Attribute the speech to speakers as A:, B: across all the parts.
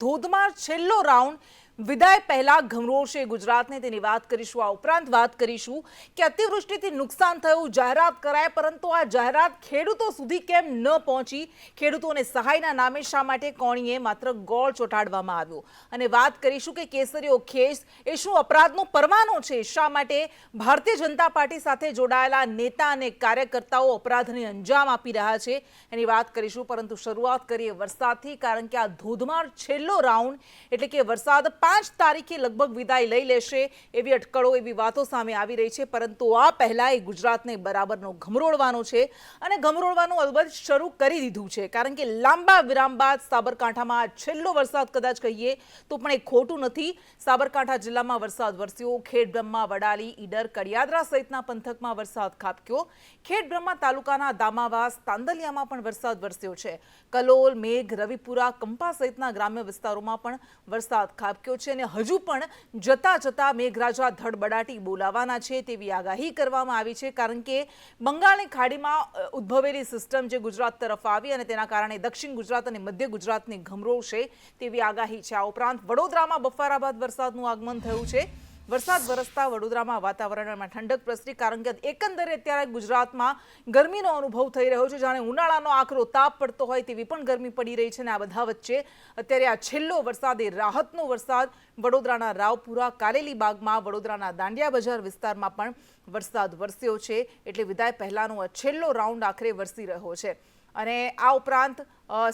A: ધોધમાર છેલ્લો રાઉન્ડ વિદાય પહેલા ગમરોળશે ગુજરાતને, તેની વાત કરીશું। આ ઉપરાંત વાત કરીશું કે અતિવૃષ્ટિથી નુકસાન થયું, જાહેરાત કરાય, પરંતુ આ જાહેરાત ખેડૂતો સુધી કેમ ન પહોંચી? ખેડૂતોને સહાયના નામે શા માટે કોણીએ માત્ર ગોળ ચોંટાડવામાં આવ્યો? અને વાત કરીશું કે કેસરીઓ ખેસ એ શું અપરાધનો પરવાનો છે? શા માટે ભારતીય જનતા પાર્ટી સાથે જોડાયેલા નેતા અને કાર્યકર્તાઓ અપરાધને અંજામ આપી રહ્યા છે? એની વાત કરીશું। પરંતુ શરૂઆત કરીએ વરસાદથી, કારણ કે આ ધોધમાર છેલ્લો રાઉન્ડ એટલે કે વરસાદ 5 તારીખે લગભગ વિદાય લઈ લેશે એવી અટકળો, એવી વાતો સામે આવી રહી છે। પરંતુ આ પહેલા એ ગુજરાતને બરાબરનો ગમરોળવાનો છે અને ગમરોળવાનું અલબત્ત શરૂ કરી દીધું છે, કારણ કે લાંબા વિરામ બાદ સાબરકાંઠામાં છેલ્લો વરસાદ કદાચ કહીએ તો પણ એ ખોટું નથી। સાબરકાંઠા જિલ્લામાં વરસાદ વરસ્યો, ખેડબ્રહ્મા, વડાલી, ઈડર, કડિયાદરા સહિતના પંથકમાં વરસાદ ખાબક્યો। ખેડબ્રહ્મા તાલુકાના દામાવાસ, તાંદલિયામાં પણ વરસાદ વરસ્યો છે। કલોલ, મેઘ, રવિપુરા, કંપા સહિતના ગ્રામ્ય વિસ્તારોમાં પણ વરસાદ ખાબક્યો છે અને હજુ પણ જતા જતા મેઘરાજા ધડબડાટી બોલાવાના છે તેવી આગાહી કરવામાં આવી છે, કારણ કે બંગાળની ખાડીમાં ઉદ્ભવેલી સિસ્ટમ જે ગુજરાત તરફ આવી અને તેના કારણે દક્ષિણ ગુજરાત અને મધ્ય ગુજરાતને ગમરોળશે તેવી આગાહી છે। આ ઉપરાંત વડોદરામાં બફારા બાદ વરસાદનું આગમન થયું છે। વરસાદ વરસતા વડોદરામાં વાતાવરણમાં ઠંડક પ્રસરી, કારણ કે એકંદરે અત્યારે ગુજરાતમાં ગરમીનો અનુભવ થઈ રહ્યો છે, જાણે ઉનાળાનો આકરો તાપ પડતો હોય તેવી પણ ગરમી પડી રહી છે। અને આ બધા વચ્ચે અત્યારે આ છેલ્લો વરસાદ એ રાહતનો વરસાદ વડોદરાના રાવપુરા, કારેલીબાગમાં, વડોદરાના દાંડિયા બજાર વિસ્તારમાં પણ વરસાદ વરસ્યો છે। એટલે વિદાય પહેલાનો આ છેલ્લો રાઉન્ડ આખરે વરસી રહ્યો છે। અને આ ઉપરાંત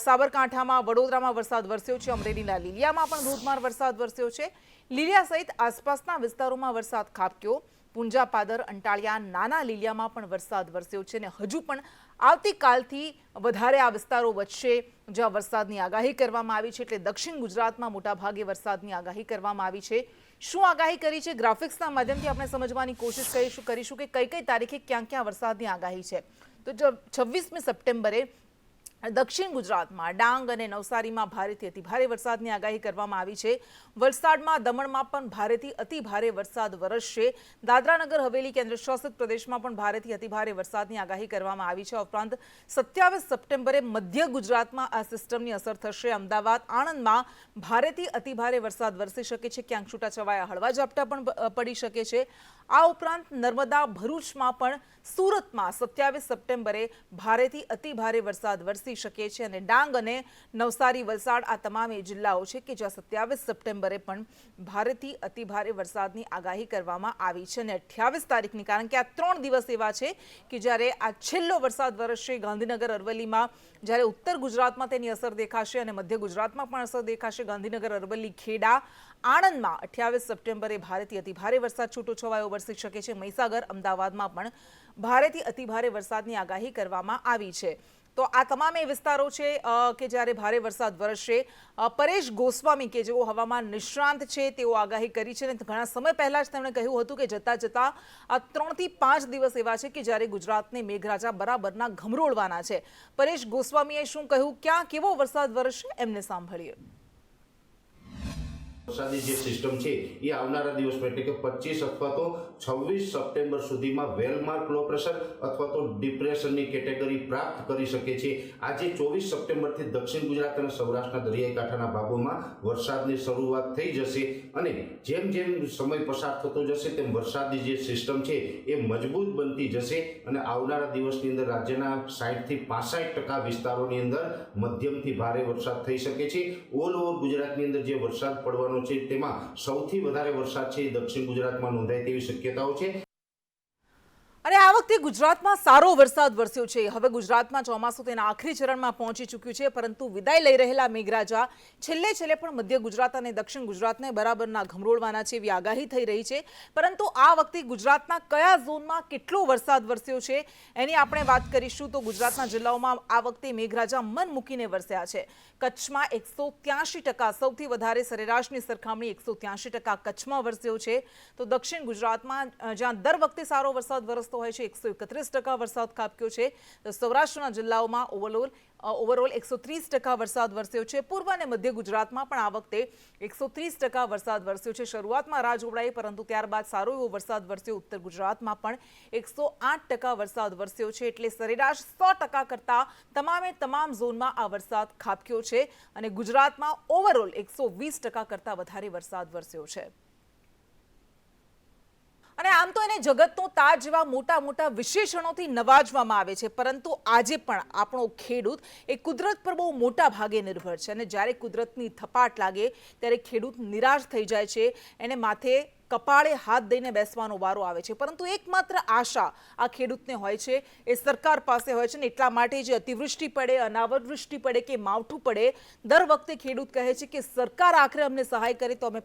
A: સાબરકાંઠામાં, વડોદરામાં વરસાદ વરસ્યો છે। અમરેલીના લીલિયામાં પણ ધોધમાર વરસાદ વરસ્યો છે। લીલિયા સહિત આસપાસના વિસ્તારોમાં વરસાદ ખાબક્યો। પુંજા, પાદર, અંટાળિયા, નાના લીલિયામાં પણ વરસાદ વરસ્યો છે અને હજુ પણ આવતીકાલથી વધારે આ વિસ્તારો વધશે જ્યાં વરસાદની આગાહી કરવામાં આવી છે। એટલે દક્ષિણ ગુજરાતમાં મોટાભાગે વરસાદની આગાહી કરવામાં આવી છે। શું આગાહી કરી છે? ગ્રાફિક્સના માધ્યમથી આપણે સમજવાની કોશિશ કરીશું કે કઈ કઈ તારીખે ક્યાં ક્યાં વરસાદની આગાહી છે। તો 26મી સપ્ટેમ્બરે દક્ષિણ ગુજરાતમાં ડાંગ અને નવસારીમાં ભારેથી અતિભારે વરસાદની આગાહી કરવામાં આવી છે। વલસાડમાં, દમણમાં પણ ભારેથી અતિભારે વરસાદ વરસશે। દાદરાનગર હવેલી કેન્દ્રશાસિત પ્રદેશમાં પણ ભારેથી અતિભારે વરસાદની આગાહી કરવામાં આવી છે। ઉપરાંત 27 સપ્ટેમ્બરે મધ્ય ગુજરાતમાં આ સિસ્ટમની અસર થશે। અમદાવાદ, આણંદમાં ભારેથી અતિભારે વરસાદ વરસી શકે છે, ક્યાંક છૂટાછવાયા હળવા ઝાપટા પણ પડી શકે છે। આ ઉપરાંત નર્મદા, ભરૂચમાં પણ, સુરતમાં 27 સપ્ટેમ્બરે ભારેથી અતિભારે વરસાદ વરસી શકે છે અને ડાંગ અને નવસારી, વલસાડ આ તમામ જિલ્લાઓ છે કે જ્યાં 27 સપ્ટેમ્બરે પણ ભારેથી અતિભારે વરસાદની આગાહી કરવામાં આવી છે। અને 28 તારીખની, કારણ કે આ 3 દિવસ એવા છે કે જ્યારે આ છેલ્લો વરસાદ વરસશે। ગાંધીનગર, અરવલ્લીમાં જ્યારે ઉત્તર ગુજરાતમાં તેની અસર દેખાશે અને મધ્ય ગુજરાતમાં પણ અસર દેખાશે। ગાંધીનગર, અરવલ્લી, ખેડા, આણંદમાં 28 સપ્ટેમ્બરે ભારેથી અતિભારે વરસાદ છૂટોછવાયો વરસી શકે છે। મહીસાગર, અમદાવાદમાં પણ ભારેથી અતિભારે વરસાદની આગાહી કરવામાં આવી છે। તો આ તમામ એ વિસ્તારો છે કે જ્યારે ભારે વરસાદ વરસશે। પરેશ ગોસ્વામી કે જેઓ હવામાન નિષ્ણાંત છે, તેઓ આગાહી કરી છે અને ઘણા સમય પહેલા જ તેમણે કહ્યું હતું કે જતા જતા આ 3 થી 5 દિવસ એવા છે કે જ્યારે ગુજરાતને મેઘરાજા બરાબરના ગમરોળવાના છે। પરેશ ગોસ્વામીએ શું કહ્યું, ક્યાં કેવો વરસાદ વરસશે, એમને સાંભળીએ।
B: વરસાદી જે સિસ્ટમ છે એ આવનારા દિવસમાં એટલે કે 25 અથવા તો 26 સપ્ટેમ્બર સુધીમાં વેલમાર્ક લો પ્રેશર અથવા તો ડિપ્રેશનની કેટેગરી પ્રાપ્ત કરી શકે છે। આજે 24 સપ્ટેમ્બરથી દક્ષિણ ગુજરાત અને સૌરાષ્ટ્રના દરિયાઈ કાંઠાના ભાગોમાં વરસાદની શરૂઆત થઈ જશે અને જેમ જેમ સમય પસાર થતો જશે તેમ વરસાદની જે સિસ્ટમ છે એ મજબૂત બનતી જશે અને આવનારા દિવસની અંદર રાજ્યના 60 થી 65% વિસ્તારોની અંદર મધ્યમથી ભારે વરસાદ થઈ શકે છે। ઓલ ઓવર ગુજરાતની અંદર જે વરસાદ પડવાનો છે તેમાં સૌથી વધારે વરસાદ છે દક્ષિણ ગુજરાતમાં નોંધાય તેવી શક્યતાઓ છે।
A: અને આ વખતે ગુજરાતમાં સારો વરસાદ વરસ્યો છે। હવે ગુજરાતમાં ચોમાસું તેના આખરી ચરણમાં પહોંચી ચૂક્યું છે, પરંતુ વિદાય લઈ રહેલા મેઘરાજા છેલ્લે પણ મધ્ય ગુજરાત અને દક્ષિણ ગુજરાતને બરાબરના ગમરોળવાના છે એવી આગાહી થઈ રહી છે। પરંતુ આ વખતે ગુજરાતના કયા ઝોનમાં કેટલો વરસાદ વરસ્યો છે એની આપણે વાત કરીશું। તો ગુજરાતના જિલ્લાઓમાં આ વખતે મેઘરાજા મન મૂકીને વરસ્યા છે। કચ્છમાં 183%, સૌથી વધારે સરેરાશની સરખામણી 183% કચ્છમાં વરસ્યો છે। તો દક્ષિણ ગુજરાતમાં જ્યાં દર વખતે સારો વરસાદ વરસતો વરસતો હોય છે 131% વરસાદ ખાબક્યો છે. તો સૌરાષ્ટ્રના જિલ્લાઓમાં ઓવરઓલ 130% વરસાદ વરસ્યો છે. પૂર્વ અને મધ્ય ગુજરાતમાં પણ આ વખતે 130% વરસાદ વરસ્યો છે. શરૂઆતમાં રાહ જોવડાઈ, પરંતુ ત્યારબાદ સારો એવો વરસાદ વરસ્યો. ઉત્તર ગુજરાતમાં પણ 108% વરસાદ વરસ્યો છે. એટલે સરેરાશ 100% કરતા તમામ ઝોનમાં આ વરસાદ ખાબક્યો છે અને ગુજરાતમાં ઓવરઓલ 120% કરતા વધારે વરસાદ વરસ્યો છે. અને આમ તો એને જગતનો તાજ જેવા મોટા વિશેષણોથી નવાજવામાં આવે છે, પરંતુ આજે પણ આપણો ખેડૂત એ કુદરત પર બહુ મોટા ભાગે નિર્ભર છે. અને જ્યારે કુદરતની થપાટ લાગે ત્યારે ખેડૂત નિરાશ થઈ જાય છે. એને માથે કપાળે હાથ દઈને બેસવાનો વારો આવે છે. પરંતુ એકમાત્ર આશા આ ખેડૂતને હોય છે એ સરકાર પાસે હોય છે. ને એટલા માટે જે અતિવૃષ્ટિ પડે, અનાવૃષ્ટિ પડે કે માવઠું પડે, દર વખતે ખેડૂત કહે છે કે સરકાર આખરે અમને સહાય કરે તો અમે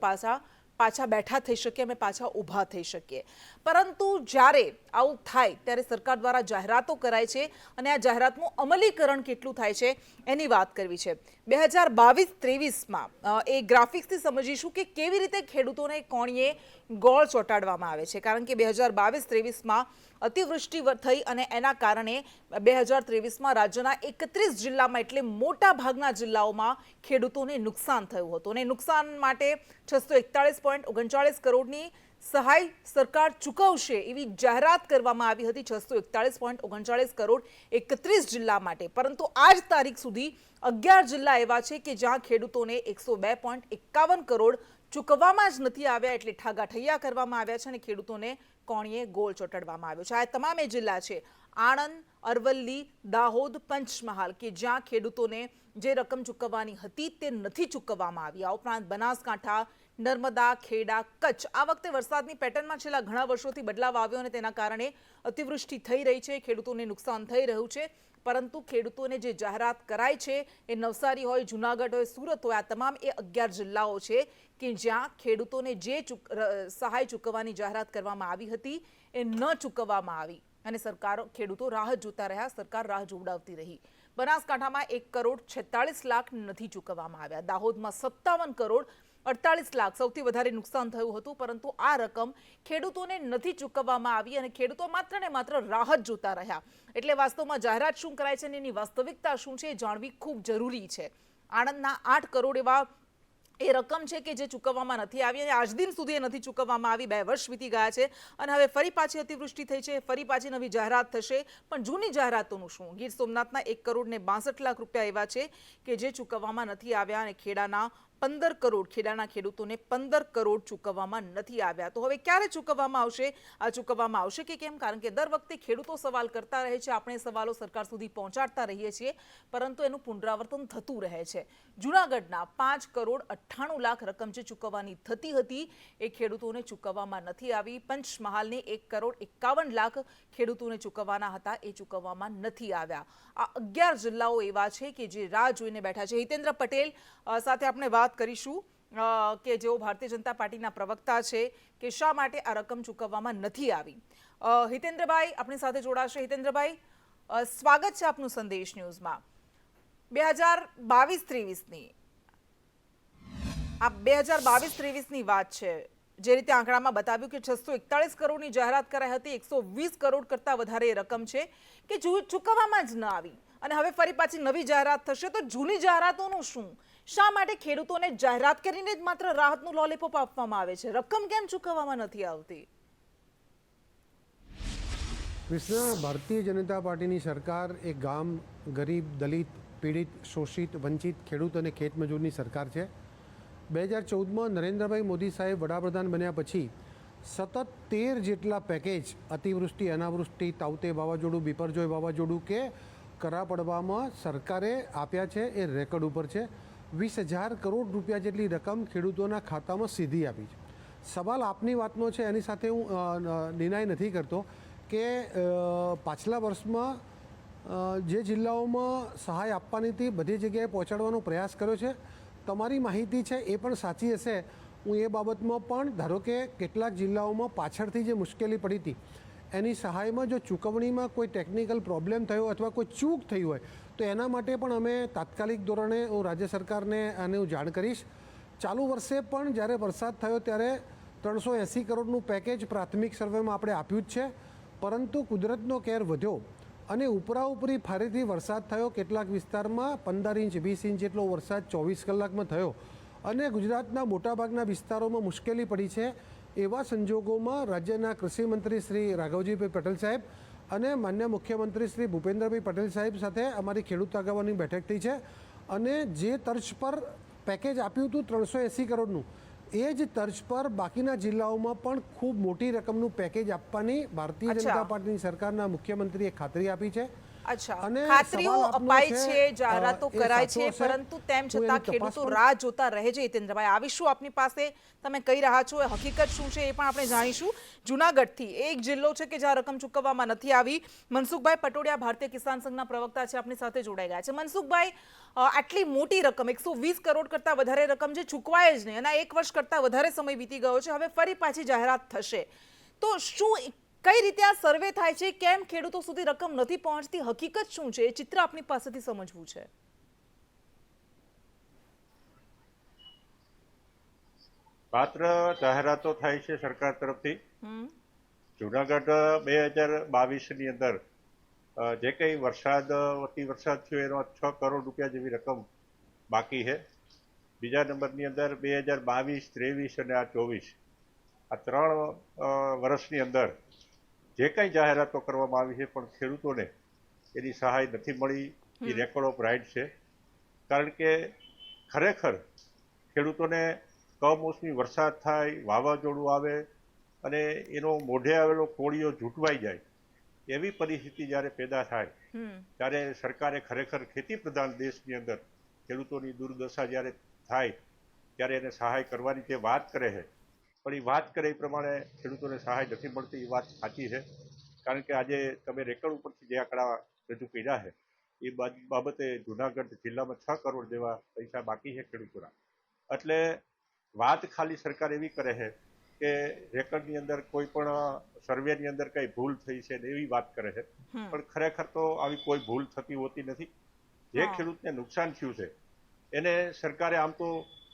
A: પાછા બેઠા થઈ શકીએ, અમે પાછા ઊભા થઈ શકીએ. પરંતુ જ્યારે આવું થાય ત્યારે સરકાર દ્વારા જાહેરાતો કરાય છે અને આ જાહેરાતનું અમલીકરણ કેટલું થાય છે એની વાત કરવી છે. 2022-23માં એ ગ્રાફિક્સથી સમજીશું કે કેવી રીતે ખેડૂતોને કોણીએ ગોળ ચોંટાડવામાં આવે છે. કારણ કે 2022-23માં અતિવૃષ્ટિ થઈ અને એના કારણે 2023માં રાજ્યના 31 જિલ્લામાં એટલે મોટા ભાગના જિલ્લાઓમાં ખેડૂતોને નુકસાન થયું હતું. અને નુકસાન માટે 641.39 કરોડની સહાય સરકાર ચૂકવશે એવી જાહેરાત કરવામાં આવી હતી. 641.39 કરોડ 31 જિલ્લા માટે. પરંતુ આજ તારીખ સુધી 11 જિલ્લા એવા છે કે જ્યાં ખેડૂતોને 102.51 કરોડ ચૂકવવામાં જ નથી આવ્યા. એટલે ઠાગાઠૈયા કરવામાં આવ્યા છે અને ખેડૂતોને કોણીએ ગોળ ચોટાડવામાં આવ્યો છે. આ તમામ જિલ્લા છે આણંદ, અરવલ્લી, દાહોદ, પંચમહાલ, કે જ્યાં ખેડૂતોને જે રકમ ચૂકવવાની હતી તે નથી ચૂકવવામાં આવી. આ ઉપરાંત બનાસકાંઠા, નર્મદા, ખેડા, કચ્છ. આ વખતે વરસાદની પેટર્નમાં છેલ્લા ઘણા વર્ષોથી બદલાવ આવ્યો અને તેના કારણે અતિવૃષ્ટિ થઈ રહી છે, ખેડૂતોને નુકસાન થઈ રહ્યું છે. પરંતુ ખેડૂતોને જે જાહેરાત કરાય છે એ નવસારી હોય, જૂનાગઢ હોય, સુરત હોય, આ તમામ એ 11 જિલ્લાઓ છે કે જ્યાં ખેડૂતોને જે સહાય ચૂકવવાની જાહેરાત કરવામાં આવી હતી એ ન ચૂકવવામાં આવી અને ખેડૂતો રાહ જોતા રહ્યા, સરકાર રાહ જોવડાવતી રહી. બનાસકાંઠામાં 1,46,00,000 નથી ચૂકવવામાં આવ્યા. દાહોદમાં 57 કરોડ 48 લાખ સૌથી વધારે નુકસાન થયું હતું. પરંતુ આ રકમ ખેડૂતોને નથી ચૂકવવામાં આવી અને ખેડૂતો માત્ર ને માત્ર રાહ જ જોતા રહ્યા. એટલે વાસ્તવમાં જાહેરાત શું કરાય છે અને એની વાસ્તવિકતા શું છે એ જાણવી ખૂબ જરૂરી છે. આણંદના 8 કરોડ એવા એ રકમ છે કે જે ચૂકવવામાં નથી આવી અને આજ દિન સુધી એ નથી ચૂકવવામાં આવી. 2 વર્ષ વીતી ગયા છે અને હવે ફરી પાછી અતિવૃષ્ટિ થઈ છે, ફરી પાછી નવી જાહેરાત થશે. પણ જૂની જાહેરાતોનું શું? ગીર સોમનાથના 1,62 લાખ રૂપિયા એવા છે કે જે ચૂકવવામાં નથી આવ્યા અને ખેડાના 15 કરોડ, ખેડાના ખેડૂતોને 15 કરોડ ચૂકવવામાં નથી આવ્યા. તો હવે ક્યારે ચૂકવવામાં આવશે? આ ચૂકવવામાં આવશે કે કેમ? કારણ કે દર વખતે ખેડૂતો સવાલ કરતા રહે છે, આપણે સવાલો સરકાર સુધી પહોંચાડતા રહીએ છીએ, પરંતુ એનું પુનરાવર્તન થતું રહે છે. જૂનાગઢના 5 કરોડ 98 લાખ રકમ જે ચૂકવવાની થતી હતી એ ખેડૂતોને ચૂકવવામાં નથી આવી. પંચમહાલને 1 કરોડ 51 લાખ ખેડૂતોને ચૂકવવાના હતા, એ ચૂકવવામાં નથી આવ્યા. આ 11 જિલ્લાઓ એવા છે કે જે રાહ જોઈને બેઠા છે. હિતેન્દ્ર પટેલ સાથે આપણે વાત કરીશું કે જેઓ ભારતીય જનતા પાર્ટીના પ્રવક્તા છે કે શા માટે આ રકમ ચૂકવવામાં નથી આવી. હિતેન્દ્રભાઈ આપણી સાથે જોડાશે. હિતેન્દ્રભાઈ, સ્વાગત છે આપનું સંદેશ ન્યૂઝમાં. 2022-23ની આ 2022-23ની વાત છે. જે રીતે આંકડામાં બતાવ્યું કે 641 કરોડની જાહેરાત કરાઈ હતી, 120 કરોડ કરતાં વધારે રકમ છે કે ચૂકવવામાં જ ન આવી અને હવે ફરી પાછી નવી જાહેરાત થશે. તો જૂની જાહેરાતોનું શું? શા માટે ખેડૂતોને જાહેરાત કરીને જ માત્ર રાહતનું લોલીપોપ આપવામાં આવે છે? રકમ કેમ ચૂકવવામાં નથી આવતી?
C: કૃષ્ણા, ભારતીય જનતા પાર્ટીની સરકાર એક ગામ, ગરીબ, દલિત, પીડિત, શોષિત, વંચિત ખેડૂત અને ખેતમજૂરની સરકાર છે. 2014માં નરેન્દ્રભાઈ મોદી સાહેબ વડાપ્રધાન બન્યા પછી સતત 13 જેટલા પેકેજ અતિવૃષ્ટિ, અનાવૃષ્ટિ, તાઉતે વાવાઝોડું, બિપરજોય વાવાઝોડું કે કરા પડવામાં સરકારે આપ્યા છે. એ રેકોર્ડ ઉપર છે. 20,000 કરોડ રૂપિયા જેટલી રકમ ખેડૂતોના ખાતામાં સીધી આપી છે. સવાલ આપની વાતનો છે, એની સાથે હું ડિનાય નથી કરતો કે પાછલા વર્ષમાં જે જિલ્લાઓમાં સહાય આપવાની હતી બધી જગ્યાએ પહોંચાડવાનો પ્રયાસ કર્યો છે. તમારી માહિતી છે એ પણ સાચી હશે. હું એ બાબતમાં પણ ધારો કે કેટલાક જિલ્લાઓમાં પાછળથી જે મુશ્કેલી પડી હતી એની સહાયમાં જો ચૂકવણીમાં કોઈ ટેકનિકલ પ્રોબ્લેમ થયો અથવા કોઈ ચૂક થઈ હોય તો એના માટે પણ અમે તાત્કાલિક ધોરણે હું રાજ્ય સરકારને આને હું જાણ કરીશ. ચાલુ વર્ષે પણ જ્યારે વરસાદ થયો ત્યારે 380 કરોડનું પેકેજ પ્રાથમિક સર્વેમાં આપણે આપ્યું જ છે. પરંતુ કુદરતનો કેર વધ્યો અને ઉપરાઉપરી ફરીથી વરસાદ થયો. કેટલાક વિસ્તારમાં 15 ઇંચ 20 ઇંચ જેટલો વરસાદ 24 કલાકમાં થયો અને ગુજરાતના મોટાભાગના વિસ્તારોમાં મુશ્કેલી પડી છે. એવા સંજોગોમાં રાજ્યના કૃષિ મંત્રી શ્રી રાઘવજીભાઈ પટેલ સાહેબ અને માન્ય મુખ્યમંત્રી શ્રી ભૂપેન્દ્રભાઈ પટેલ સાહેબ સાથે અમારી ખેડૂત આગેવાનની બેઠક થઈ છે અને જે તર્જ પર પેકેજ આપ્યું હતું 380 કરોડનું, એ જ તર્જ પર બાકીના જિલ્લાઓમાં પણ ખૂબ મોટી રકમનું પેકેજ આપવાની ભારતીય જનતા પાર્ટીની સરકારના મુખ્યમંત્રીએ ખાતરી આપી છે. અને
A: ખાતરીઓ
C: સવાલ આપનો
A: અપાઈ
C: છે,
A: છે, જાહેરાતો
C: એ
A: કરાય
C: સાચો
A: છે,
C: હશે?
A: પરંતુ તેમ
C: હું
A: છતાં
C: એની તપાસ
A: ખેડૂતો
C: પણ-
A: રાહ જોતા રહે છે. હિતેન્દ્રભાઈ, આવીશું આપની પાસે, તમે કહી રહ્યા છો એ હકીકત શું છે એ પણ આપણે જાણીશું. જૂનાગઢથી એક જિલ્લો છે કે જ્યાં રકમ ચૂકવવામાં નથી આવી. મનસુખભાઈ પટોડિયા ભારતીય કિસાન સંઘના પ્રવક્તા છે, આપની સાથે જોડાઈ ગયા છે. મનસુખભાઈ, આટલી મોટી રકમ 120 કરોડ કરતા વધારે રકમ જે ચૂકવાય જ નહીં અને 1 વર્ષ કરતા વધારે સમય વીતી ગયો છે, હવે ફરી પાછી જાહેરાત થશે, તો શું કઈ રીતે આ સર્વે થાય છે? કેમ ખેડૂતો સુધી રકમ નથી પહોંચતી? હકીકત શું છે? એ ચિત્ર આપની પાસેથી સમજવું છે.
D: માત્ર જાહેરાતો થાય છે સરકાર તરફથી. જુનાગઢ 2022 ની અંદર જે કંઈ વરસાદ થયો એનો 6 કરોડ રૂપિયા જેવી રકમ બાકી છે. બીજા નંબરની અંદર 2022, 23 અને આ 24, આ 3 વર્ષની અંદર જે કંઈ જાહેરાતો કરવામાં આવી છે પણ ખેડૂતોને એની સહાય નથી મળી. એ રેકોર્ડ ઓફ રાઇટ છે. કારણ કે ખરેખર ખેડૂતોને કમોસમી વરસાદ થાય, વાવાઝોડું આવે અને એનો મોઢે આવેલો કોળિયો ઝૂંટવાઈ જાય, એવી પરિસ્થિતિ જ્યારે પેદા થાય ત્યારે સરકારે ખરેખર ખેતી પ્રધાન દેશની અંદર ખેડૂતોની દુર્દશા જ્યારે થાય ત્યારે એને સહાય કરવાની જે વાત કરે છે, પણ એ વાત કરે એ પ્રમાણે ખેડૂતોને સહાય નથી મળતી. એ વાત સાચી છે. કારણ કે આજે તમે રેકર્ડ ઉપરથી જે આંકડા રજૂ કર્યા છે એ બાબતે જુનાગઢ જિલ્લામાં 6 કરોડ જેવા પૈસા બાકી છે ખેડૂતોના. એટલે વાત ખાલી સરકાર એવી કરે છે કે રેકર્ડની અંદર કોઈ પણ સર્વેની અંદર કઈ ભૂલ થઈ છે એવી વાત કરે છે, પણ ખરેખર તો આવી કોઈ ભૂલ થતી હોતી નથી. જે ખેડૂતને નુકસાન થયું છે એને સરકારે આમ તો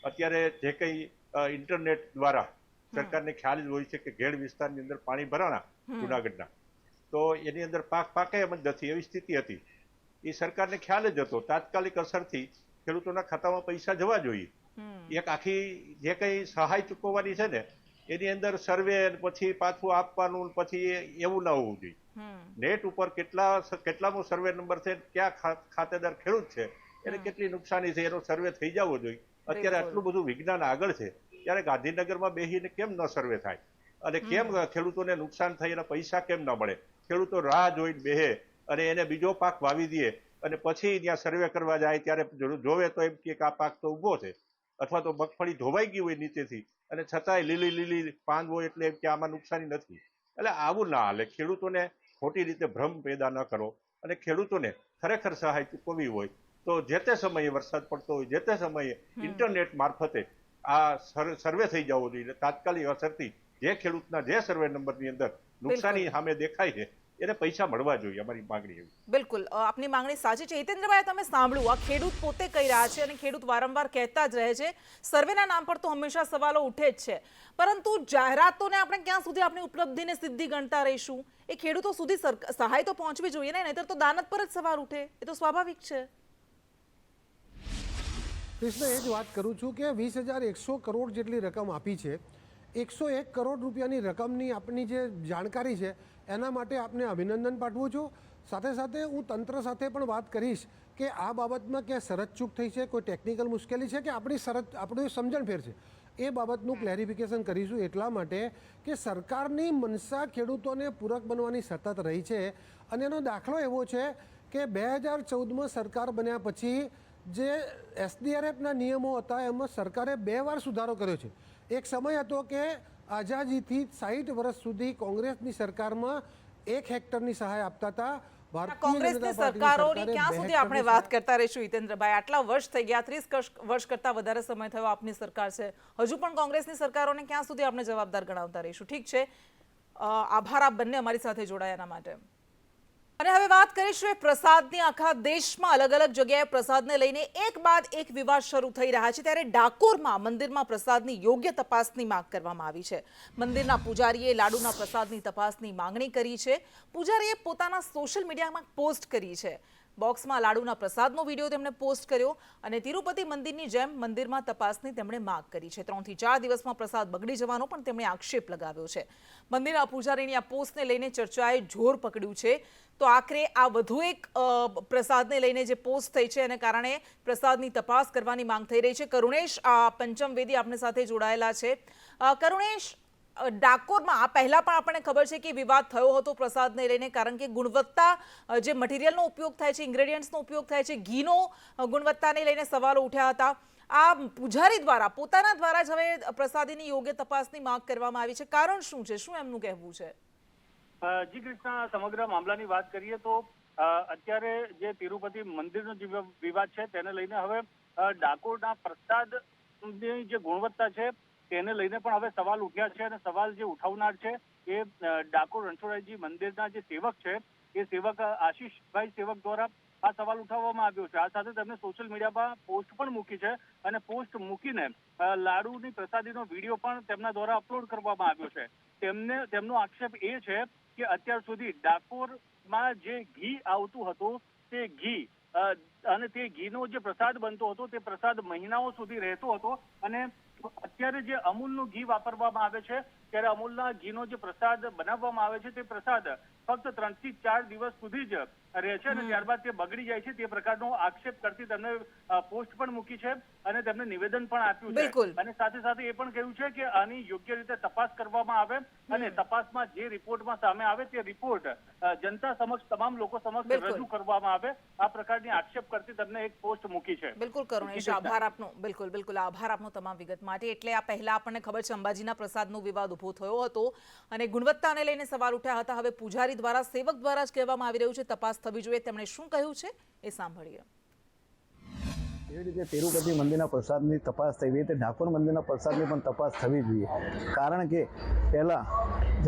D: અત્યારે જે કંઈ ઇન્ટરનેટ દ્વારા સરકારને ખ્યાલ જ હોય છે કે ઘેડ વિસ્તારની અંદર પાણી ભરાણા જુનાગઢના, તો એની અંદર પાક પાકે એમ જ નથી એવી સ્થિતિ હતી. એ સરકારને ખ્યાલ જ હતો. તાત્કાલિક અસરથી ખેડૂતોના ખાતામાં પૈસા જવા જોઈએ. એક આખી જે કંઈ સહાય ચૂકવવાની છે ને એની અંદર સર્વે પછી પાછું આપવાનું, પછી એવું ના હોવું જોઈએ. નેટ ઉપર કેટલામો સર્વે નંબર છે, ક્યાં ખાતેદાર ખેડૂત છે, એને કેટલી નુકસાની છે એનો સર્વે થઈ જવો જોઈએ. અત્યારે આટલું બધું વિજ્ઞાન આગળ છે ત્યારે ગાંધીનગરમાં બેસીને કેમ ન સર્વે થાય અને કેમ ખેડૂતોને નુકસાન થાય એના પૈસા કેમ ન મળે? ખેડૂતો રાહ જોઈને બેહે અને એને બીજો પાક વાવી દે અને પછી ત્યાં સર્વે કરવા જાય ત્યારે જોવે તો એમ કે આ પાક તો ઊભો છે, અથવા તો મગફળી ધોવાઈ ગઈ હોય નીચેથી અને છતાંય લીલી પાન હોય એટલે એમ કે આમાં નુકસાની નથી. એટલે આવું ના હાલે. ખેડૂતોને ખોટી રીતે ભ્રમ પેદા ન કરો અને ખેડૂતોને ખરેખર સહાય ચૂકવવી હોય તો જે તે સમયે વરસાદ પડતો હોય, જે તે સમયે ઇન્ટરનેટ મારફતે આ સર્વે થઈ જવો જોઈએ. તાત્કાલિક અસરથી જે ખેડૂતના જે સર્વે નંબરની અંદર નુકસાની સામે દેખાય છે એને પૈસા મળવા જોઈએ. અમારી માંગણી એવી.
A: બિલકુલ, આપની માંગણી સાચી છે. હિતેન્દ્રભાઈ, તમે સાંભળ્યું, આ ખેડૂત પોતે કહી રહ્યા છે અને ખેડૂત વારંવાર કહેતા જ રહે છે, સર્વેના નામ પર તો હંમેશા સવાલો ઉઠે જ છે, પરંતુ જાહેરાતોને આપણે ક્યાં સુધી આપણી ઉપલબ્ધિને સિદ્ધિ ગણતા રહીશું? એ ખેડૂતો સુધી સહાય તો પહોંચવી જોઈએ ને, નહીતર તો દાનત પર જ સવાલ ઉઠે. એ તો સ્વાભાવિક છે.
C: કૃષ્ણ, એ જ વાત કરું છું કે 20,100 કરોડ જેટલી રકમ આપી છે. 101 કરોડ રૂપિયાની રકમની આપની જે જાણકારી છે એના માટે આપને અભિનંદન પાઠવું છું. સાથે સાથે હું તંત્ર સાથે પણ વાત કરીશ કે આ બાબતમાં ક્યાં શરત ચૂક થઈ છે, કોઈ ટેકનિકલ મુશ્કેલી છે કે આપણી સમજણફેર છે, એ બાબતનું ક્લેરિફિકેશન કરીશું. એટલા માટે કે સરકારની મનસા ખેડૂતોને પૂરક બનવાની સતત રહી છે અને એનો દાખલો એવો છે કે 2014માં સરકાર બન્યા પછી જે SDRFના નિયમો હતા એમાં સરકારે 2 વાર સુધારો કર્યો છે. એક સમય હતો કે આઝાદીથી 60 વર્ષ સુધી કોંગ્રેસની સરકારમાં 1 હેક્ટરની સહાય આપતા હતા.
A: કોંગ્રેસની સરકારોની ક્યાં સુધી આપણે વાત કરતા રહીશું? હિતેન્દ્રભાઈ, આટલા વર્ષ થઈ ગયા, 30 વર્ષ કરતા વધારે સમય થયો આપની સરકાર છે, હજુ પણ કોંગ્રેસની સરકારોને ક્યાં સુધી આપણે જવાબદાર ગણાવતા રહીશું? ઠીક છે, આભાર આપ બંને અમારી સાથે જોડાયા એના માટે. અને હવે વાત કરીશું એ પ્રસાદની. આખા દેશમાં અલગ અલગ જગ્યાએ પ્રસાદને લઈને એક બાદ એક વિવાદ શરૂ થઈ રહ્યા છે, ત્યારે ડાકોરમાં મંદિરમાં પ્રસાદની યોગ્ય તપાસની માંગ કરવામાં આવી છે. મંદિરના પૂજારીએ લાડુના પ્રસાદની તપાસની માંગણી કરી છે. પૂજારીએ પોતાના સોશિયલ મીડિયામાં પોસ્ટ કરી છે. બોક્સમાં લાડુના પ્રસાદનો વિડીયો તેમણે પોસ્ટ કર્યો અને તિરુપતિ મંદિરની જેમ મંદિરમાં તપાસની તેમણે માંગ કરી છે. 3 થી 4 દિવસમાં પ્રસાદ બગડી જવાનો પણ તેમણે આક્ષેપ લગાવ્યો છે. મંદિરના પૂજારીની આ પોસ્ટને લઈને ચર્ચાએ જોર પકડ્યું છે. તો આખરે આ વધુ એક પ્રસાદને લઈને જે પોસ્ટ થઈ છે એને કારણે પ્રસાદની તપાસ કરવાની માંગ થઈ રહી છે. કરુણેશ પંચમવેદી આપણી સાથે જોડાયેલા છે. કરુણેશ, ડાકોરમાં આ પહેલા પણ આપણને ખબર છે કે વિવાદ થયો હતો પ્રસાદને લઈને, કારણ કે ગુણવત્તા જે મટીરિયલનો ઉપયોગ થાય છે, ઇન્ગ્રેડિયન્ટ્સનો ઉપયોગ થાય છે, ઘીનો ગુણવત્તાને લઈને સવાલો ઉઠ્યા હતા. આ પૂજારી દ્વારા પોતાના દ્વારા જ હવે પ્રસાદીની યોગ્ય તપાસની માંગ કરવામાં આવી છે. કારણ શું છે, શું એમનું કહેવું છે?
E: જી કૃષ્ણ, સમગ્ર મામલાની વાત કરીએ તો અત્યારે જે તિરુપતિ મંદિરનો જે વિવાદ છે તેને લઈને હવે ડાકોરના પ્રસાદની જે ગુણવત્તા છે તેને લઈને પણ હવે સવાલ ઉઠ્યા છે. અને સવાલ જે ઉઠાવનાર છે એ ડાકોર રણછોડરાયજી મંદિરના જે સેવક છે એ સેવક આશીષભાઈ સેવક દ્વારા આ સવાલ ઉઠાવવામાં આવ્યો છે. આ સાથે તેમણે સોશિયલ મીડિયામાં પોસ્ટ પણ મૂકી છે અને પોસ્ટ મૂકીને લાડુની પ્રસાદીનો વિડીયો પણ તેમના દ્વારા અપલોડ કરવામાં આવ્યો છે. તેમનો આક્ષેપ એ છે કે અત્યાર સુધી ડાકોરમાં જે ઘી આવતું હતું તે ઘી અને તે ઘીનો જે પ્રસાદ બનતો હતો તે પ્રસાદ મહિનાઓ સુધી રહેતો હતો. અને અત્યારે જે અમૂલનું ઘી વાપરવામાં આવે છે ત્યારે અમૂલના ઘીનો જે પ્રસાદ બનાવવામાં આવે છે તે પ્રસાદ ફક્ત 3 થી 4 દિવસ સુધી જ રહે છે અને ત્યારબાદ તે બગડી જાય છે. તે પ્રકારનો આક્ષેપ કરતી તેમને પોસ્ટ પણ મૂકી છે અને તેમને નિવેદન પણ આપ્યું છે. અને સાથે સાથે એ પણ કહ્યું છે કે આની યોગ્ય રીતે તપાસ કરવામાં આવે અને તપાસમાં જે રિપોર્ટમાં સામે આવે તે રિપોર્ટ જનતા સમક્ષ, તમામ લોકો સમક્ષ રજૂ કરવામાં આવે. આ પ્રકારની આક્ષેપ કરતી તેમને એક પોસ્ટ મૂકી છે.
A: બિલકુલ કરુણેશ, આભાર આપનો. બિલકુલ આભાર આપનો તમામ વિગત માટે. એટલે આ પહેલા આપણને ખબર છે અંબાજીના પ્રસાદનો વિવાદ ઉભો થયો હતો અને ગુણવત્તાને લઈને સવાલ ઉઠ્યા હતા. હવે પૂજારી દ્વારા, સેવક દ્વારા જ કહેવામાં આવી રહ્યું છે તપાસ થવી જોઈએ. તેમણે શું કહ્યું છે એ સાંભળીએ.
F: એવી રીતે તિરુપતિ મંદિરના પ્રસાદની તપાસ થઈ, એવી રીતે ડાકોર મંદિરના પ્રસાદની પણ તપાસ થવી જોઈએ. કારણ કે પહેલાં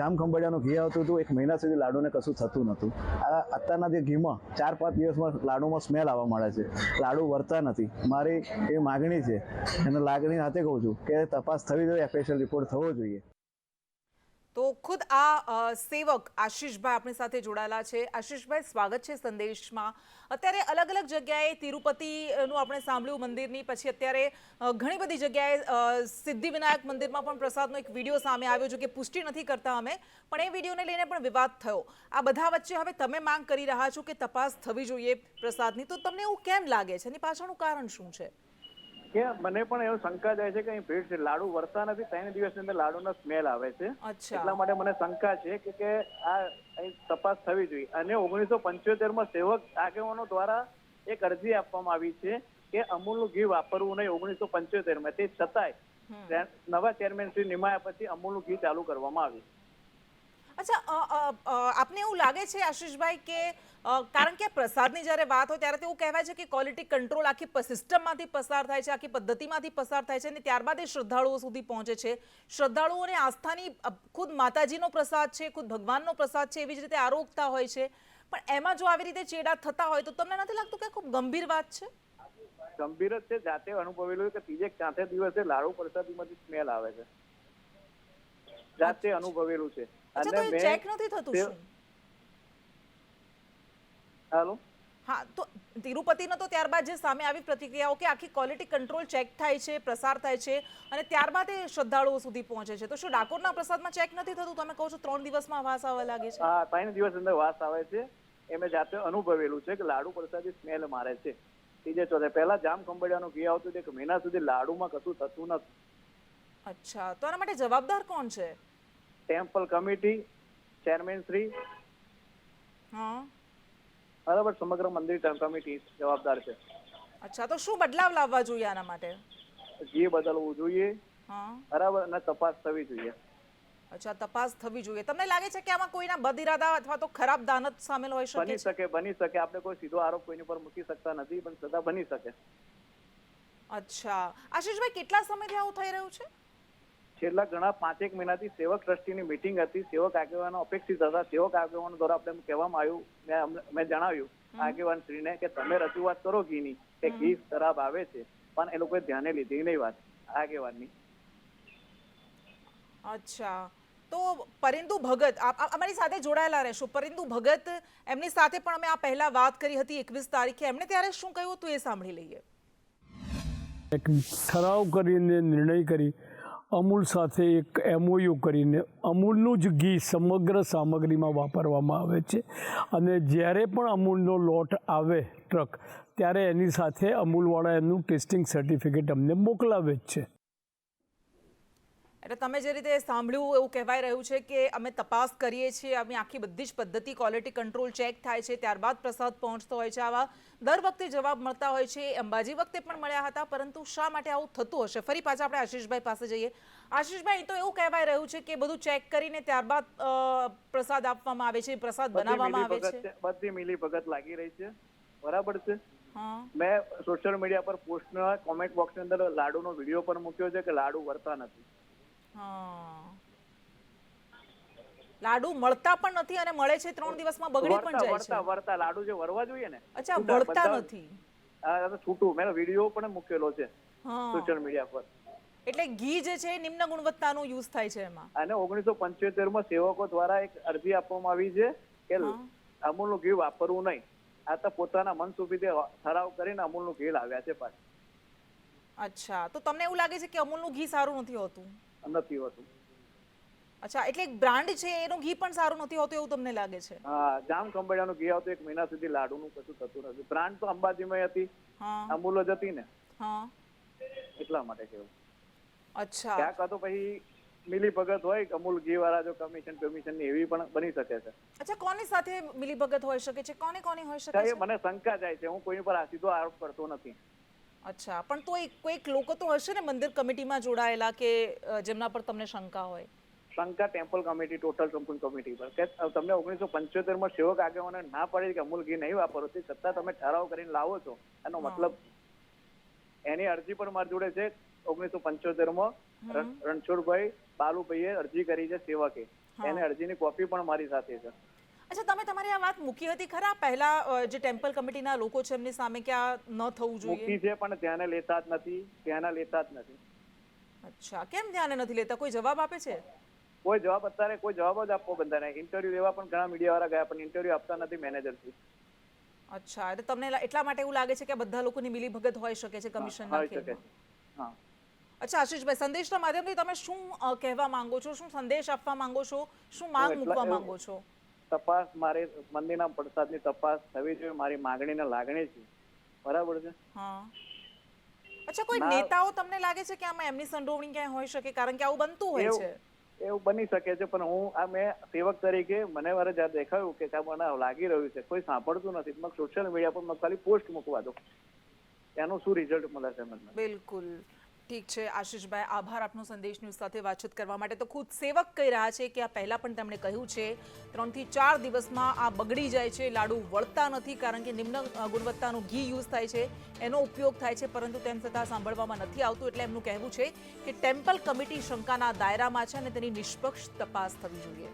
F: જામખંભાળિયાનું ઘી આવતું હતું, 1 મહિના સુધી લાડુને કશું થતું નહોતું. આ અત્યારના જે ઘીમાં 4-5 દિવસમાં લાડુમાં સ્મેલ આવવા મળે છે, લાડુ વરતા નથી. મારી એ માગણી છે અને લાગણી સાથે કહું છું કે તપાસ થવી જોઈએ, સ્પેશિયલ રિપોર્ટ થવો જોઈએ.
A: તો ખુદ આ સેવક આશીષભાઈ આપણી સાથે જોડાયેલા છે. આશીષભાઈ, સ્વાગત છે સંદેશમાં. અત્યારે અલગ અલગ જગ્યાએ તિરુપતિનું આપણે સાંભળ્યું મંદિરની, પછી અત્યારે ઘણી બધી જગ્યાએ સિદ્ધિવિનાયક મંદિરમાં પણ પ્રસાદનો એક વિડીયો સામે આવ્યો છે કે પુષ્ટિ નથી કરતા અમે, પણ એ વિડીયોને લઈને પણ વિવાદ થયો. આ બધા વચ્ચે હવે તમે માંગ કરી રહ્યા છો કે તપાસ થવી જોઈએ પ્રસાદની, તો તમને એવું કેમ લાગે છે? એની પાછળનું કારણ શું છે?
G: કે મને પણ એવું શંકા જાય છે કે અહીં ભીડ છે, લાડુ વરતા નથી, 3 દિવસની અંદર લાડુનો સ્મેલ આવે છે. એટલા માટે મને શંકા છે કે આ અહીં તપાસ થવી જોઈએ. અને 1975માં સેવક આગેવાનો દ્વારા એક અરજી આપવામાં આવી છે કે અમૂલનું ઘી વાપરવું નહીં 1975માં. તે છતાંય નવા ચેરમેન શ્રી નિમાયા પછી અમૂલનું ઘી ચાલુ કરવામાં આવ્યું.
A: અચ્છા, આપને એવું લાગે છે આશીષભાઈ કે કારણ કે પ્રસાદની જ્યારે વાત હોય ત્યારે તો એવું કહેવાય છે કે ક્વોલિટી કંટ્રોલ આખી સિસ્ટમમાંથી પસાર થાય છે, આખી પદ્ધતિમાંથી પસાર થાય છે અને ત્યારબાદ એ શ્રદ્ધાળુઓ સુધી પહોંચે છે. શ્રદ્ધાળુઓને આસ્થાની ખુદ માતાજીનો પ્રસાદ છે, ખુદ ભગવાનનો પ્રસાદ છે, એવી જ રીતે આરોગતા હોય છે. પણ એમાં જો આવી રીતે ચેડા થતા હોય તો તમને નથી લાગતું કે ખૂબ ગંભીર વાત છે?
G: ગંભીર જ છે. જાતે અનુભવેલું કે 3-4 દિવસે લાડુ પ્રસાદીમાંથી સ્મેલ આવે છે. જાતે અનુભવેલું છે.
A: અને ચેક નથી થતું શું?
G: હાલો,
A: હા, તો તિરુપતિનો તો ત્યારબાદ જે સામે આવી પ્રતિક્રિયાઓ કે આખી ક્વોલિટી કંટ્રોલ ચેક થાય છે, પ્રસાર થાય છે અને ત્યારબાદ એ શ્રદ્ધાળુઓ સુધી પહોંચે છે, તો શું ડાકોરના પ્રસાદમાં ચેક નથી થતું? તમે કહો છો 3 દિવસમાં વાસ આવવા લાગે છે.
G: હા, 3 દિવસ અંદર વાસ આવે છે. એ મેં જાતે અનુભવેલું છે કે લાડુ પ્રસાદી સ્મેલ મારે છે. ત્રીજે ચોથે પહેલા જામખંભાળિયાનું ઘી આવતું, 1 મહિના સુધી લાડુમાં કશું થતું નથી.
A: અચ્છા, તો આના માટે જવાબદાર કોણ છે?
G: ટેમ્પલ કમિટી, ચેરમેન શ્રી,
A: હા,
G: બરાબર, સમગ્ર મંદિર કમિટી જવાબદાર છે.
A: અચ્છા, તો શું બદલાવ લાવવા જોઈએ આના માટે?
G: ઘી બદલવું જોઈએ,
A: હા,
G: બરાબર, અને તપાસ થવી જોઈએ.
A: અચ્છા, તપાસ થવી જોઈએ. તમને લાગે છે કે આમાં કોઈના બદઇરાદા અથવા તો ખરાબ દાનત સામેલ હોઈ શકે છે?
G: બની શકે. આપણે કોઈ સીધો આરોપ કોઈની પર મૂકી શકતા નથી, પણ છતાં બની શકે.
A: અચ્છા, આશીષભાઈ, કેટલા સમયથી આવું થઈ રહ્યું છે?
G: છેલ્લા ઘણા 5-1 મહિનાથી સેવક ટ્રસ્ટીની મીટિંગ હતી, સેવક આગેવાનો અપેક્ષિત હતા. સેવક આગેવાનો દ્વારા આપણે કહેવામાં આવ્યું, મેં જણાવ્યું આગેવાન શ્રીને કે તમે રજૂઆત કરો ઘીની, કે ઘી ખરાબ આવે છે, પણ એ લોકોએ ધ્યાને લીધી નહીં વાત આગેવાનની.
A: અચ્છા, તો પરિંદુ ભગત અમારી સાથે જોડાયેલા રહેશો. પરિંદુ ભગત, એમની સાથે પણ અમે આ પહેલા વાત કરી હતી 21 તારીખે. એમણે ત્યારે શું કહ્યું હતું એ સાંભળી લઈએ.
H: એક ઠરાવ કરીને નિર્ણય કરી અમૂલ સાથે એક MOU કરીને અમૂલનું જ ઘી સમગ્ર સામગ્રીમાં વાપરવામાં આવે છે અને જ્યારે પણ અમૂલનો લોટ આવે ટ્રક ત્યારે એની સાથે અમૂલવાળા એનું ટેસ્ટિંગ સર્ટિફિકેટ અમને મોકલાવે જ છે.
A: એટલે તમે જે રીતે સાંભળ્યું એવું કહેવાય રહ્યું છે કે અમે તપાસ કરીએ છીએ, અમે આખી બધી જ પદ્ધતિ ક્વોલિટી કંટ્રોલ ચેક થાય છે, ત્યારબાદ પ્રસાદ પહોંચતો હોય છે. આવા દર વખતે જવાબ મળતા હોય છે. અંબાજી વખતે પણ મળ્યા હતા, પરંતુ શા માટે આવું થતું હશે? ફરી પાછા આપણે આશીષભાઈ પાસે જઈએ. આશીષભાઈ, તો એવું કહેવાય રહ્યું છે કે બધું ચેક કરીને ત્યારબાદ પ્રસાદ આપવામાં આવે છે, પ્રસાદ બનાવવામાં આવે છે.
G: બધી મિલીભગત લાગી રહી છે, બરાબર છે. મેં સોશિયલ મીડિયા પર પોસ્ટના કોમેન્ટ બોક્સની અંદર લાડુનો વિડીયો પણ મૂક્યો છે કે લાડુ વળતા નથી.
A: લાડુ મળતા પણ નથી અને મળે છે 3 દિવસમાં બગડી પણ જાય છે.
G: વળતા લાડુ જે વરવા જોઈએ ને,
A: અચ્છા, વળતા નથી.
G: છૂટું મેં વિડીયો પણ મૂકેલો છે સોશિયલ મીડિયા પર.
A: એટલે ઘી જે છે નિમ્ન ગુણવત્તાનું યુઝ થાય છે એમાં.
G: અને 1975 માં સેવકો દ્વારા એક અરજી આપવામાં આવી છે કે અમૂલનું ઘી વાપરવું નહીં. આ તો પોતાના મન સુધીથી ઠરાવ કરીને અમૂલનું ઘી લાવ્યા છે પાછું.
A: અચ્છા, તો તમને એવું લાગે છે કે અમૂલનું ઘી સારું નથી હોતું?
G: નથી હોતું.
A: અચ્છા, એટલે બ્રાન્ડ છે એનું ઘી પણ સારું નથી હોતું એવું તમને લાગે છે?
G: હા, જામ ખંભાળિયાનું ઘી આવતું 1 મહિના સુધી લાડુનું કશું થતું નથી. બ્રાન્ડ તો અંબાજીમાં હતી, અમૂલ જ હતી ને, એટલા માટે કેવું.
A: અચ્છા,
G: ક્યાંક તો પછી મિલીભગત હોય અમૂલ ઘી વાળા, જો કમિશન ની એવી પણ બની શકે છે.
A: અચ્છા, કોની સાથે મિલીભગત હોઈ શકે છે? કોની હોઈ શકે છે?
G: મને શંકા જાય છે. હું કોઈ પર સીધો આરોપ કરતો નથી.
A: અચ્છા, પણ તો કોઈક લોકો તો હશે ને મંદિર કમિટીમાં જોડાયેલા કે જેમના પર તમને શંકા હોય?
G: શંકા temple committee, total temple committee પર કે તમને 1975 માં સેવક આગેવાને ના પાડી કે અમૂલ ઘી નહીં વાપરો, તે છતાં તમે ઠરાવ કરીને લાવો છો, એનો મતલબ એની અરજી પણ મારી જોડે છે. 1975 માં રણછોડભાઈ બાલુભાઈએ અરજી કરી છે સેવકે, એને અરજીની કોપી પણ મારી સાથે છે.
A: અચ્છા, તમે તમારી આ વાત મૂકી હતી ખરા પહેલા જે ટેમ્પલ કમિટીના લોકો છે એમની સામે કે આ ન થવું જોઈએ?
G: મૂકી છે પણ ધ્યાને લેતા જ નથી.
A: અચ્છા, કેમ ધ્યાને નથી લેતા? કોઈ જવાબ આપે છે?
G: કોઈ જવાબ અત્યારે કોઈ જવાબ જ આપવો બંધા નહીં. ઇન્ટરવ્યુ લેવા પણ ઘણા મીડિયા વાળા ગયા પણ ઇન્ટરવ્યુ આપતા નથી મેનેજરથી.
A: અચ્છા, એટલે તમને એટલા માટે એવું લાગે છે કે બધા લોકોની મિલીભગત હોઈ શકે છે કમિશનના ખેલમાં?
G: હા.
A: અચ્છા આશીષભાઈ, સંદેશના માધ્યમથી તમે શું કહેવા માંગો છો? શું સંદેશ આપવા માંગો છો? શું માંગ મૂકવા માંગો છો?
G: તપાસ, મારે મંદિરના પ્રસાદની તપાસ થવી જોઈએ, મારી માંગણીને લાગણી છે, બરાબર છે.
A: હા. અચ્છા, કોઈ નેતાઓ તમને લાગે છે કે આમાં એમની સંડોવણી ક્યાંય હોઈ શકે? કારણ કે આવું બનતું હોય છે.
G: એવું બની શકે છે, પણ હું આ મેં સેવક તરીકે મને મારે જ્યારે દેખાયું કે મને લાગી રહ્યું છે કોઈ સાંભળતું નથી, મેં સોશિયલ મીડિયા પર મેં ખાલી પોસ્ટ મૂકવા દો, એનું શું રિઝલ્ટ મળે છે મને?
A: બિલકુલ ઠીક છે આશીષભાઈ, આભાર આપનો સંદેશ ન્યૂઝ સાથે વાતચીત કરવા માટે. તો ખુદ સેવક કહી રહ્યા છે કે આ પહેલા પણ તેમણે કહ્યું છે 3 થી 4 દિવસમાં આ બગડી જાય છે, લાડુ વળતા નથી કારણ કે નિમ્ન ગુણવત્તાનું ઘી યુઝ થાય છે, એનો ઉપયોગ થાય છે, પરંતુ તેમ છતાં સાંભળવામાં નથી આવતું. એટલે એમનું કહેવું છે કે ટેમ્પલ કમિટી શંકાના દાયરામાં છે અને તેની નિષ્પક્ષ તપાસ થવી જોઈએ.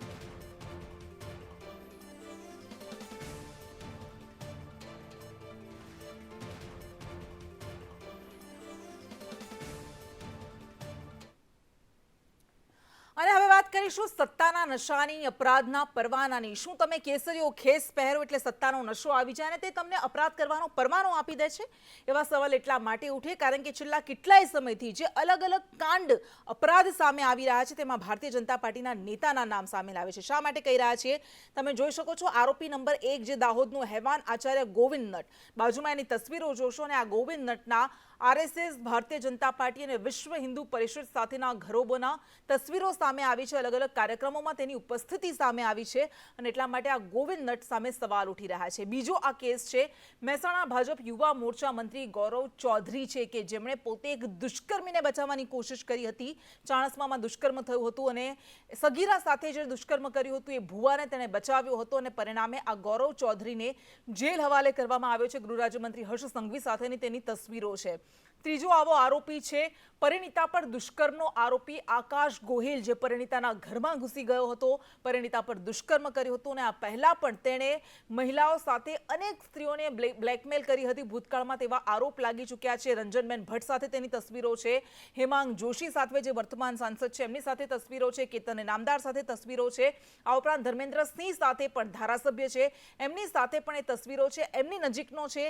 A: અને હવે વાત કરીશું સત્તાના નશાની, અપરાધના પરવાનાની. શું તમે કેસરીઓ ખેસ પહેરો એટલે સત્તાનો નશો આવી જાય અને તે તમને અપરાધ કરવાનો પરવાનો આપી દે છે? એવા સવાલ એટલા માટે ઉઠે કારણ કે છેલ્લા કેટલાય સમયથી જે અલગ અલગ કાંડ અપરાધ સામે આવી રહ્યા છે તેમાં ભારતીય જનતા પાર્ટીના નેતાના નામ સામે આવે છે. શા માટે કહી રહ્યા છીએ? તમે જોઈ શકો છો આરોપી નંબર 1 જે દાહોદનું હેવાન આચાર્ય ગોવિંદ નટ, બાજુમાં એની તસવીરો જોશો અને આ ગોવિંદ નટના RSS, ભારતીય જનતા પાર્ટી અને વિશ્વ હિન્દુ પરિષદ સાથેના ઘરોબોના તસવીરો સામે આવી છે. અલગ અલગ કાર્યક્રમોમાં તેની ઉપસ્થિતિ સામે આવી છે અને એટલા માટે આ ગોવિંદ નટ સામે સવાલ ઉઠી રહ્યા છે. બીજો આ કેસ છે મહેસાણા ભાજપ યુવા મોરચા મંત્રી ગૌરવ ચૌધરી છે કે જેમણે પોતે એક દુષ્કર્મીને બચાવવાની કોશિશ કરી હતી. ચાણસ્મામાં દુષ્કર્મ થયું હતું અને સગીરા સાથે જે દુષ્કર્મ કર્યું હતું એ ભુવાને તેણે બચાવ્યો હતો અને પરિણામે આ ગૌરવ ચૌધરીને જેલ હવાલે કરવામાં આવ્યો છે. ગૃહ રાજ્યમંત્રી હર્ષ સંઘવી સાથેની તેની તસવીરો છે. ત્રીજો આવો આરોપી છે પરિણીતા પર દુષ્કર્મનો આરોપી આકાશ ગોહિલ, જે પરિણીતાના ઘરમાં ઘૂસી ગયો હતો, પરિણીતા પર દુષ્કર્મ કર્યું હતું અને આ પહેલા પણ તેણે મહિલાઓ સાથે અનેક સ્ત્રીઓને બ્લેકમેલ કરી હતી ભૂતકાળમાં, તેવા આરોપ લાગી ચૂક્યા છે. રંજનબેન ભટ્ટ સાથે તેની તસવીરો છે, હેમાંગ જોશી સાથે જે વર્તમાન સાંસદ છે એમની સાથે તસવીરો છે, કેતન નામદાર સાથે તસવીરો છે, આ ઉપરાંત ધર્મેન્દ્ર સિંહ સાથે પણ ધારાસભ્ય છે એમની સાથે પણ એ તસવીરો છે, એમની નજીકનો છે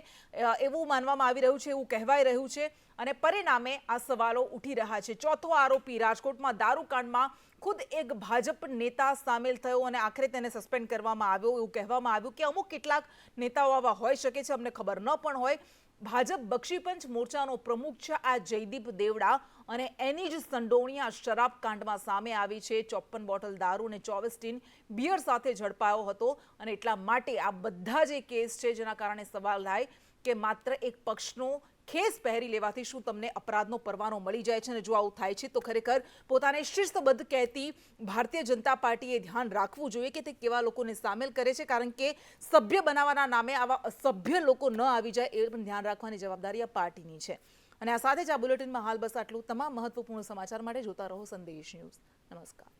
A: એવું માનવામાં આવી રહ્યું છે, એવું કહેવાય રહ્યું છે અને પરિણામે આ સવાલો ઉઠી રહ્યા છે. ચોથો આરોપી રાજકોટમાં દારૂકાંડમાં ખુદ એક ભાજપ નેતા સામેલ થયો અને આખરે તેને સસ્પેન્ડ કરવામાં આવ્યો. એવું કહેવામાં આવ્યું કે અમુક કેટલાક નેતાઓ આવા હોઈ શકે છે, અમને ખબર ન પણ હોય. ભાજપ બક્ષીપંચ મોરચાનો પ્રમુખ છે આ જયદીપ દેવડા અને એની જ સંડોવણી આ શરાબ કાંડમાં સામે આવી છે. 54 બોટલ દારૂ અને 24 ટીન બિયર સાથે ઝડપાયો હતો અને એટલા માટે આ બધા જે કેસ છે જેના કારણે સવાલ થાય કે માત્ર એક પક્ષનો ખેસ પહેરી લેવાથી શું તમને અપરાધનો પરવાનો મળી જાય છે? અને જો આવું થાય છે તો ખરેખર પોતાને શિસ્તબદ્ધ કહેતી ભારતીય જનતા પાર્ટીએ ધ્યાન રાખવું જોઈએ કે તે કેવા લોકોને સામેલ કરે છે, કારણ કે સભ્ય બનાવવાના નામે આવા અસભ્ય લોકો ન આવી જાય એ પણ ધ્યાન રાખવાની જવાબદારી આ પાર્ટીની છે. અને આ સાથે જ આ બુલેટિનમાં હાલ બસ આટલું. તમામ મહત્વપૂર્ણ સમાચાર માટે જોતા રહો સંદેશ ન્યૂઝ. નમસ્કાર.